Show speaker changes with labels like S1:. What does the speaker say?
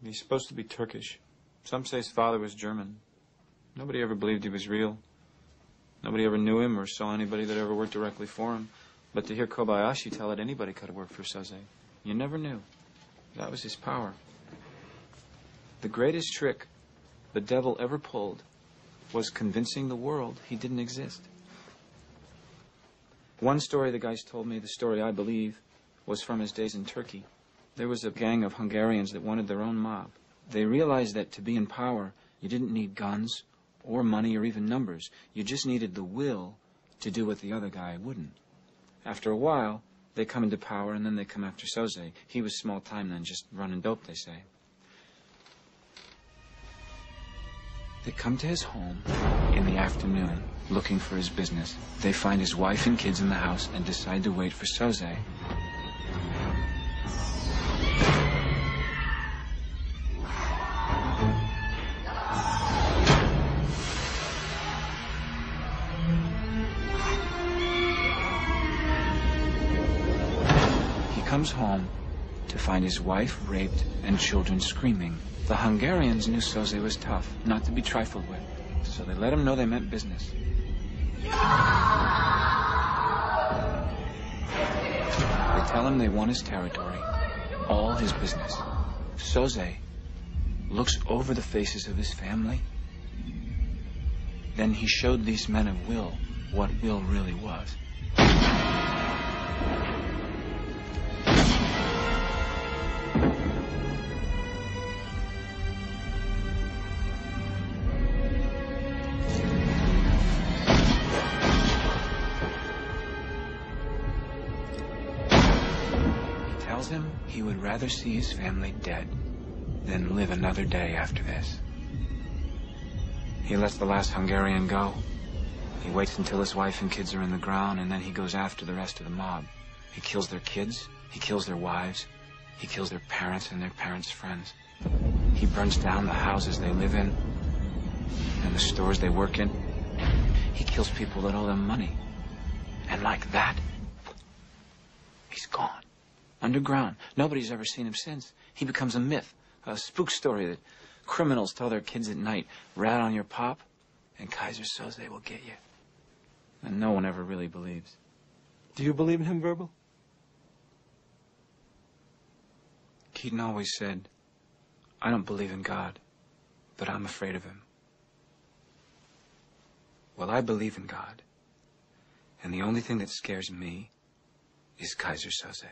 S1: He's supposed to be Turkish. Some say his father was German. Nobody ever believed he was real. Nobody ever knew him or saw anybody that ever worked directly for him. But to hear Kobayashi tell it, anybody could have worked for Soze. You never knew. That was his power. The greatest trick the devil ever pulled was convincing the world he didn't exist. One story the guys told me, the story I believe, was from his days in Turkey. There was a gang of Hungarians that wanted their own mob. They realized that to be in power, you didn't need guns or money or even numbers. You just needed the will to do what the other guy wouldn't. After a while, they come into power, and then they come after Soze. He was small time then, just running dope, they say. They come to his home in the afternoon, looking for his business. They find his wife and kids in the house and decide to wait for Soze. He comes home to find his wife raped and children screaming. The Hungarians knew Soze was tough, not to be trifled with, so they let him know they meant business. They tell him they want his territory, all his business. Soze looks over the faces of his family. Then he showed these men of Will what Will really was. Him he would rather see his family dead than live another day after this. He lets the last Hungarian go. He waits until his wife and kids are in the ground, and then he goes after the rest of the mob. He kills their kids, he kills their wives, he kills their parents and their parents' friends. He burns down the houses they live in and the stores they work in. He kills people that owe them money. And like that, he's gone. Underground. Nobody's ever seen him since. He becomes a myth, a spook story that criminals tell their kids at night. Rat on your pop, and Kaiser Soze will get you. And no one ever really believes.
S2: Do you believe in him, Verbal?
S1: Keaton always said, I don't believe in God, but I'm afraid of him. Well, I believe in God. And the only thing that scares me is Kaiser Soze.